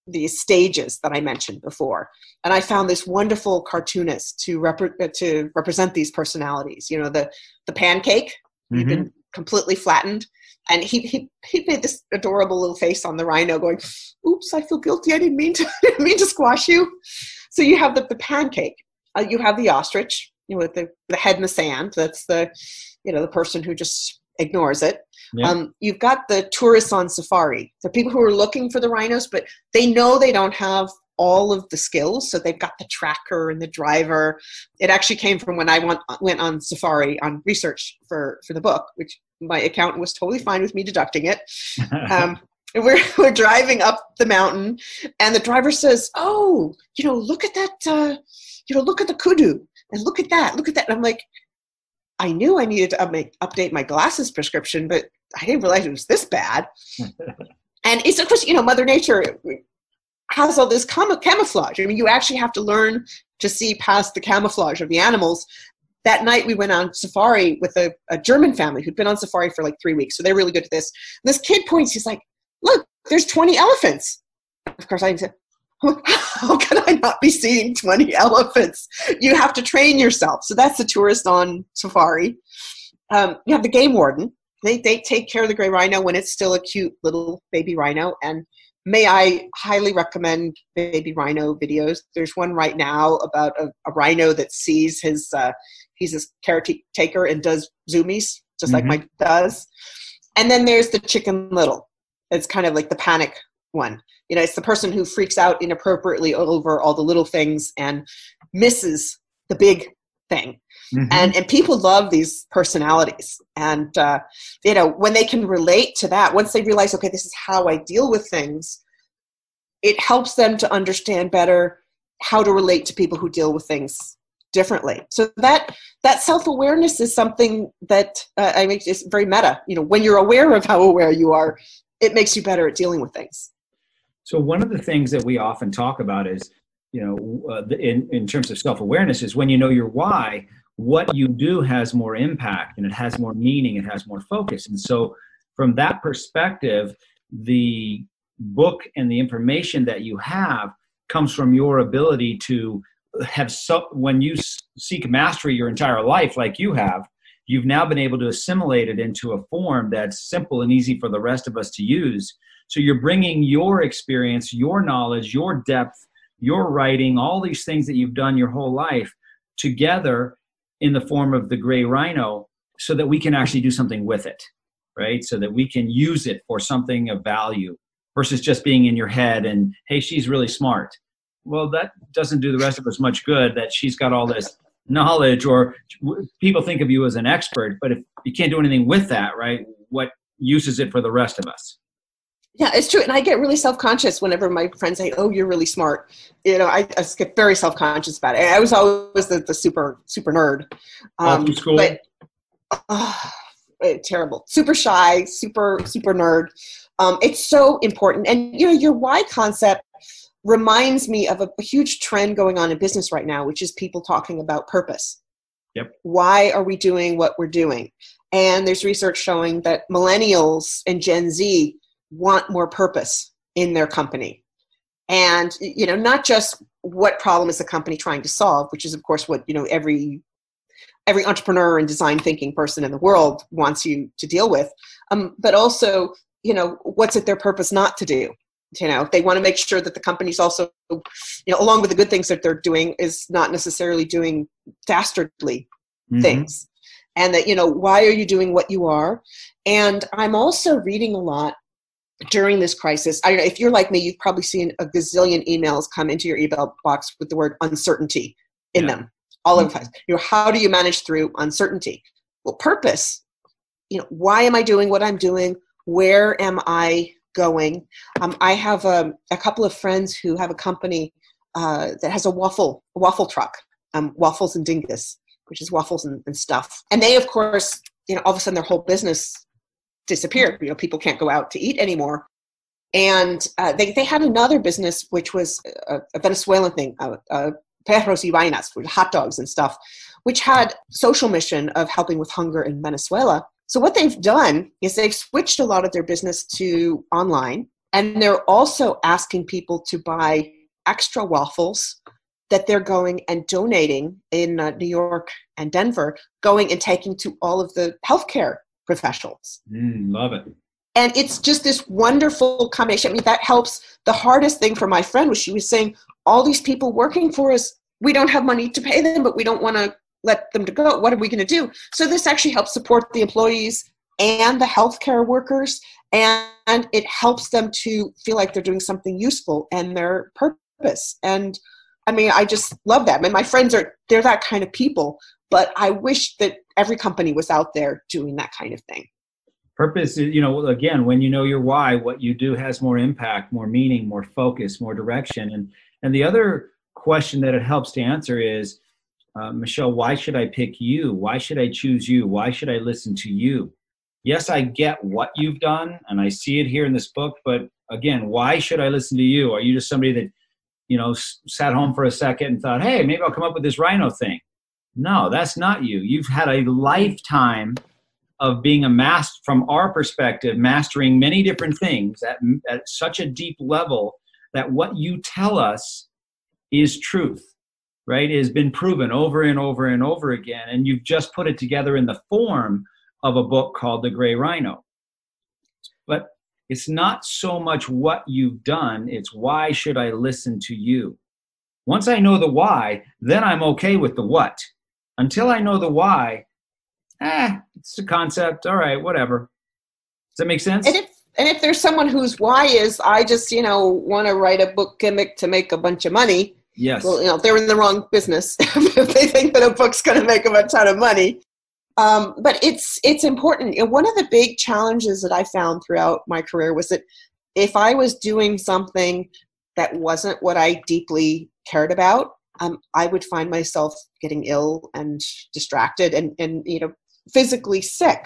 these stages that I mentioned before. And I found this wonderful cartoonist to represent these personalities. The pancake, mm-hmm. You've been completely flattened. And he made this adorable little face on the rhino going, "Oops, I feel guilty. I didn't mean to squash you." So you have the pancake. You have the ostrich, with the head in the sand. That's the person who just ignores it. Yeah. You've got the tourists on safari. The people who are looking for the rhinos, but they know they don't have all of the skills. So they've got the tracker and the driver. It actually came from when I went on safari on research for the book, which my accountant was totally fine with me deducting it. We're driving up the mountain, and the driver says, "Oh, look at that, look at the kudu, and look at that. And I'm like, I knew I needed to update my glasses prescription, but I didn't realize it was this bad. And it's, of course, Mother Nature has all this camouflage. I mean, you actually have to learn to see past the camouflage of the animals. That night we went on safari with a German family who'd been on safari for like 3 weeks. So they're really good at this. And this kid points, he's like, "Look, there's 20 elephants. Of course, I said, "How can I not be seeing 20 elephants?" You have to train yourself. So that's the tourist on safari. You have the game warden. They take care of the gray rhino when it's still a cute little baby rhino. And may I highly recommend baby rhino videos. There's one right now about a rhino that sees he's his caretaker and does zoomies, just like Mike does. And then there's the Chicken Little. It's kind of like the panic one. It's the person who freaks out inappropriately over all the little things and misses the big thing. Mm-hmm. And people love these personalities. And, when they can relate to that, once they realize, okay, this is how I deal with things, it helps them to understand better how to relate to people who deal with things differently. So that self-awareness is something that I think is very meta. When you're aware of how aware you are, it makes you better at dealing with things. So one of the things that we often talk about is, in terms of self-awareness, is when you know your why, what you do has more impact and it has more meaning, it has more focus. And so from that perspective, the book and the information that you have comes from your ability to have, when you seek mastery your entire life like you have, you've now been able to assimilate it into a form that's simple and easy for the rest of us to use. So you're bringing your experience, your knowledge, your depth, your writing, all these things that you've done your whole life together in the form of the Gray Rhino, so that we can actually do something with it, right? So that we can use it for something of value versus just being in your head and, hey, she's really smart. Well, that doesn't do the rest of us much good, that she's got all this knowledge, or people think of you as an expert, but if you can't do anything with that, right, what use is it for the rest of us? Yeah, it's true. And I get really self-conscious whenever my friends say, oh, you're really smart. You know, I get very self-conscious about it. I was always the super nerd. All through school? But, terrible. Super shy, super nerd. It's so important. And, you know, your why concept reminds me of a huge trend going on in business right now, which is people talking about purpose. Yep. Why are we doing what we're doing? And there's research showing that millennials and Gen Z want more purpose in their company. And, you know, not just what problem is the company trying to solve, which is, of course, what, you know, every entrepreneur and design thinking person in the world wants you to deal with, but also, you know, what's it their purpose not to do? You know, they want to make sure that the company's also, you know, along with the good things that they're doing, is not necessarily doing dastardly things. And that, you know, why are you doing what you are? And I'm also reading a lot during this crisis. I don't know, if you're like me, you've probably seen a gazillion emails come into your email box with the word uncertainty in them all over the place. You know, how do you manage through uncertainty? Well, purpose, you know, why am I doing what I'm doing? Where am I going? I have a couple of friends who have a company that has a waffle truck, Waffles and Dingus, which is waffles and stuff. And they, of course, you know, all of a sudden their whole business disappeared. You know, people can't go out to eat anymore. And they had another business, which was a Venezuelan thing, perros y vainas, with hot dogs and stuff, which had social mission of helping with hunger in Venezuela. So what they've done is they've switched a lot of their business to online, and they're also asking people to buy extra waffles that they're going and donating in New York and Denver, going and taking to all of the healthcare professionals. Love it. And it's just this wonderful combination. I mean, that helps. The hardest thing for my friend was, she was saying, all these people working for us, we don't have money to pay them, but we don't want to let them to go. What are we going to do? So this actually helps support the employees and the healthcare workers, and it helps them to feel like they're doing something useful and their purpose. And I mean, I just love that. I mean, my friends they're that kind of people, but I wish that every company was out there doing that kind of thing. Purpose is, you know, again, when you know your why, what you do has more impact, more meaning, more focus, more direction. And the other question that it helps to answer is, Michele, why should I pick you? Why should I choose you? Why should I listen to you? Yes, I get what you've done, and I see it here in this book, but again, why should I listen to you? Are you just somebody that, you know, sat home for a second and thought, hey, maybe I'll come up with this Rhino thing? No, that's not you. You've had a lifetime of being from our perspective, mastering many different things at such a deep level that what you tell us is truth, right? It has been proven over and over and over again. And you've just put it together in the form of a book called The Gray Rhino. But it's not so much what you've done, it's why should I listen to you? Once I know the why, then I'm okay with the what. Until I know the why, it's a concept. All right, whatever. Does that make sense? And if there's someone whose why is, I just, you know, want to write a book gimmick to make a bunch of money. Yes. Well, you know, they're in the wrong business if they think that a book's going to make them a ton of money. But it's important. And one of the big challenges that I found throughout my career was that if I was doing something that wasn't what I deeply cared about, I would find myself getting ill and distracted and you know, physically sick.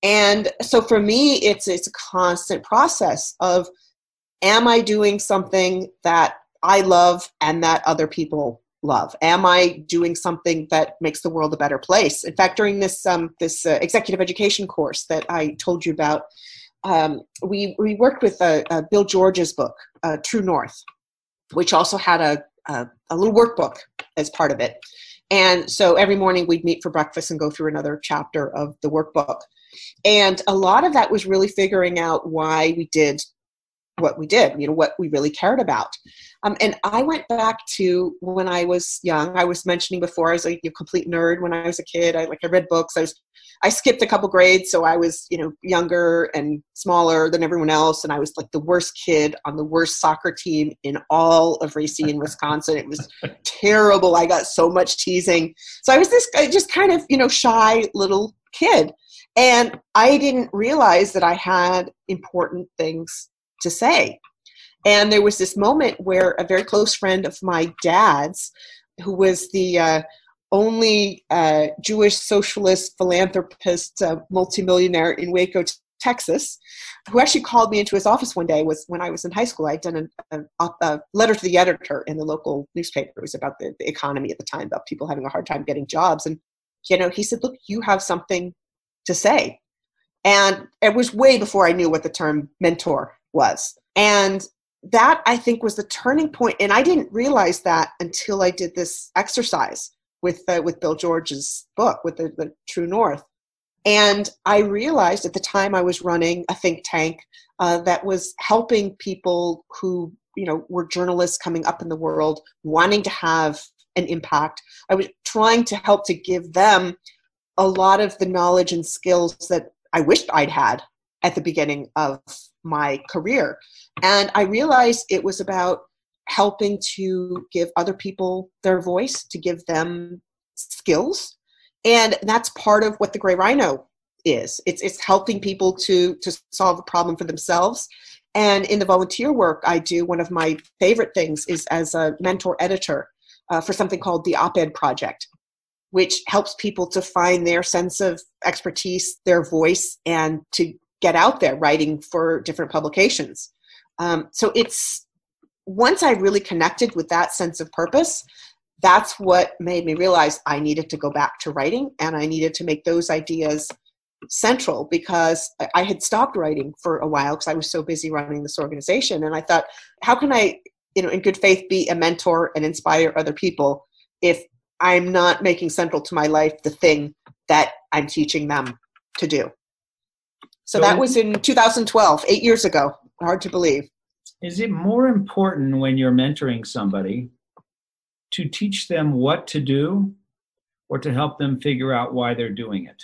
And so for me, it's a constant process of, am I doing something that I love and that other people love? Am I doing something that makes the world a better place? In fact, during this executive education course that I told you about, we worked with Bill George's book, True North. which also had a little workbook as part of it. And so every morning we'd meet for breakfast and go through another chapter of the workbook. And a lot of that was really figuring out why we did what we did, what we really cared about. And I went back to when I was young. I was mentioning before, I was a complete nerd when I was a kid. I read books. I skipped a couple grades, so I was, younger and smaller than everyone else. And I was like the worst kid on the worst soccer team in all of Racine, Wisconsin. It was terrible. I got so much teasing. So I was this just kind of, shy little kid. And I didn't realize that I had important things to say. And there was this moment where a very close friend of my dad's, who was the only Jewish socialist philanthropist multimillionaire in Waco, Texas, who actually called me into his office one day, was when I was in high school. I'd done a letter to the editor in the local newspaper. It was about the economy at the time, about people having a hard time getting jobs. And, he said, look, you have something to say. And it was way before I knew what the term mentor was. And that, I think, was the turning point. And I didn't realize that until I did this exercise with Bill George's book, with the True North. And I realized at the time I was running a think tank that was helping people who, were journalists coming up in the world, wanting to have an impact. I was trying to help to give them a lot of the knowledge and skills that I wished I'd had at the beginning of my career. And I realized it was about helping to give other people their voice, to give them skills. And that's part of what the Gray Rhino is. It's helping people to solve a problem for themselves. And in the volunteer work I do, one of my favorite things is as a mentor editor for something called the Op-Ed Project, which helps people to find their sense of expertise, their voice, and to get out there writing for different publications. So it's, once I really connected with that sense of purpose, that's what made me realize I needed to go back to writing, and I needed to make those ideas central, because I had stopped writing for a while because I was so busy running this organization. And I thought, how can I, in good faith, be a mentor and inspire other people if I'm not making central to my life the thing that I'm teaching them to do? So that was in 2012, 8 years ago. Hard to believe. Is it more important when you're mentoring somebody to teach them what to do, or to help them figure out why they're doing it?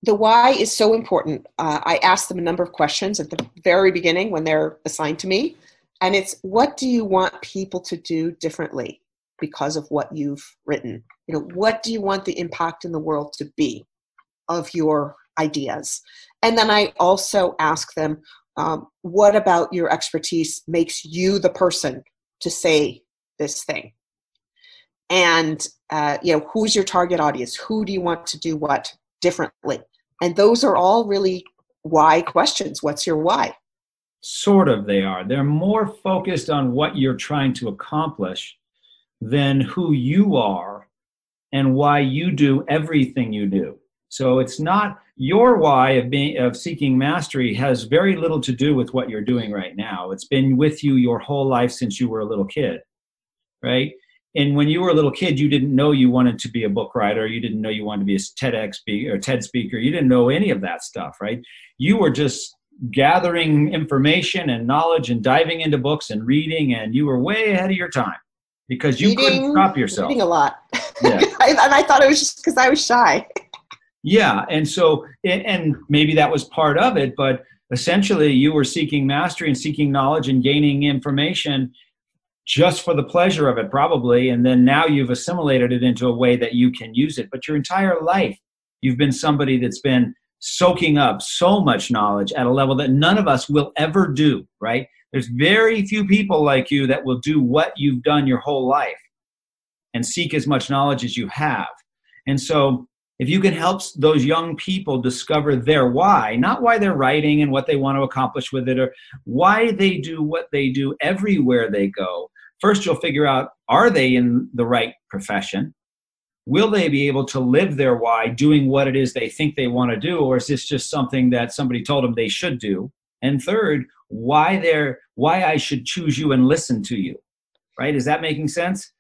The why is so important. I ask them a number of questions at the very beginning when they're assigned to me. And it's, what do you want people to do differently because of what you've written? What do you want the impact in the world to be of your ideas? And then I also ask them, what about your expertise makes you the person to say this thing? And, who's your target audience? Who do you want to do what differently? And those are all really why questions. What's your why? Sort of, they are. They're more focused on what you're trying to accomplish than who you are and why you do everything you do. So it's not your why of seeking mastery has very little to do with what you're doing right now. It's been with you your whole life since you were a little kid, right? And when you were a little kid, you didn't know you wanted to be a book writer. You didn't know you wanted to be a TEDx speaker or TED speaker. You didn't know any of that stuff, right? You were just gathering information and knowledge and diving into books and reading, and you were way ahead of your time because you couldn't stop yourself. Reading a lot. Yeah. And I thought it was just because I was shy. Yeah, and so, and maybe that was part of it, but essentially you were seeking mastery and seeking knowledge and gaining information just for the pleasure of it, probably. And then now you've assimilated it into a way that you can use it. But your entire life, you've been somebody that's been soaking up so much knowledge at a level that none of us will ever do, right? There's very few people like you that will do what you've done your whole life and seek as much knowledge as you have. And so if you can help those young people discover their why, not why they're writing and what they want to accomplish with it, or why they do what they do everywhere they go, first you'll figure out, are they in the right profession? Will they be able to live their why doing what it is they think they want to do, or is this just something that somebody told them they should do? And third, why I should choose you and listen to you. right? Is that making sense?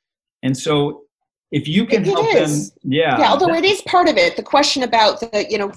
And so if you can help them, yeah. Although it is part of it, the question about the,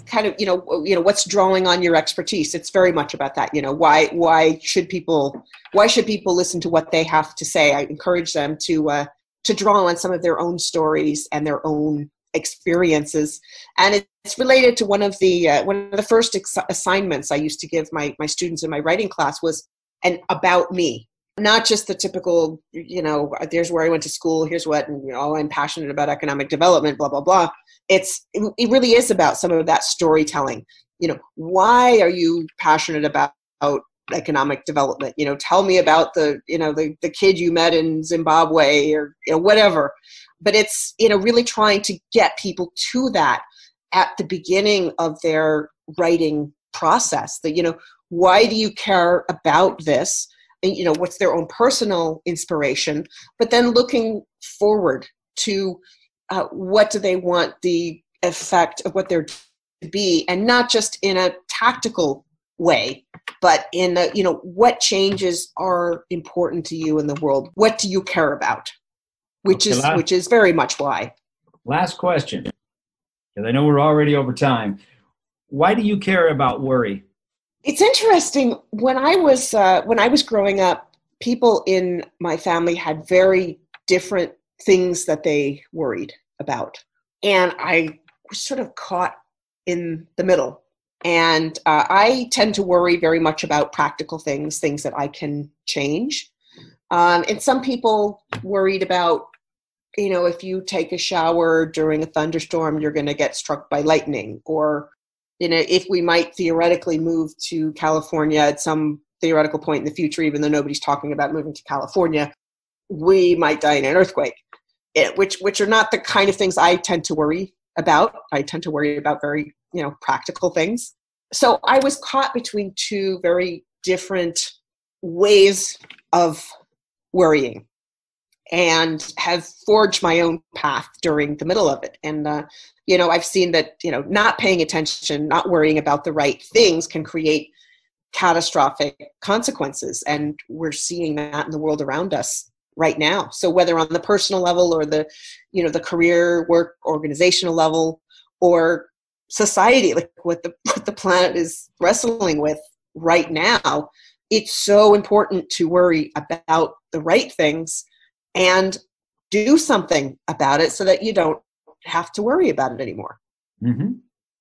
kind of, what's drawing on your expertise. It's very much about that. Why should people listen to what they have to say? I encourage them to draw on some of their own stories and their own experiences. And it's related to one of the first assignments I used to give my students in my writing class was an about me. Not just the typical, there's where I went to school, here's what, and I'm passionate about economic development, blah, blah, blah. It really is about some of that storytelling. Why are you passionate about economic development? Tell me about the kid you met in Zimbabwe or whatever. But it's, really trying to get people to that at the beginning of their writing process. That, why do you care about this? And, what's their own personal inspiration, but then looking forward to what do they want the effect of what they're to be, and not just in a tactical way, but in what changes are important to you in the world? What do you care about? Which is very much why. Last question, because I know we're already over time. Why do you care about worry? It's interesting. When I was growing up, people in my family had very different things that they worried about, and I was sort of caught in the middle. And I tend to worry very much about practical things that I can change. And some people worried about, if you take a shower during a thunderstorm, you're going to get struck by lightning, or if we might theoretically move to California at some theoretical point in the future, even though nobody's talking about moving to California, we might die in an earthquake, which are not the kind of things I tend to worry about. I tend to worry about very, practical things. So I was caught between two very different ways of worrying, and have forged my own path during the middle of it. And, I've seen that, not paying attention, not worrying about the right things can create catastrophic consequences. And we're seeing that in the world around us right now. So whether on the personal level or the career, work, organizational level, or society, like what the planet is wrestling with right now, it's so important to worry about the right things and do something about it so that you don't have to worry about it anymore. Mm-hmm.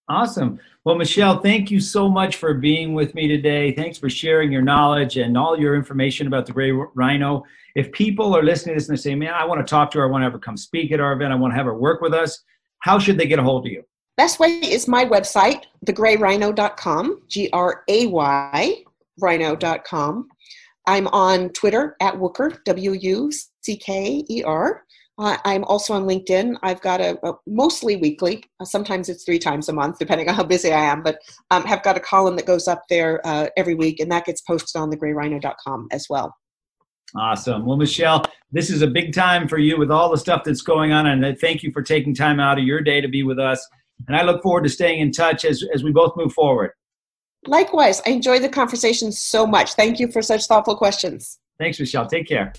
Awesome. Well, Michele, thank you so much for being with me today. Thanks for sharing your knowledge and all your information about the Gray Rhino. If people are listening to this and they say, man, I want to talk to her, I want to have her come speak at our event, I want to have her work with us, how should they get a hold of you? Best way is my website, thegrayrhino.com, Gray rhino.com. I'm on Twitter at Wucker, Wucker. I'm also on LinkedIn. I've got a mostly weekly, sometimes it's 3 times a month, depending on how busy I am, but have got a column that goes up there every week, and that gets posted on thegrayrhino.com as well. Awesome. Well, Michele, this is a big time for you with all the stuff that's going on, and thank you for taking time out of your day to be with us. And I look forward to staying in touch as we both move forward. Likewise. I enjoyed the conversation so much. Thank you for such thoughtful questions. Thanks, Michele. Take care.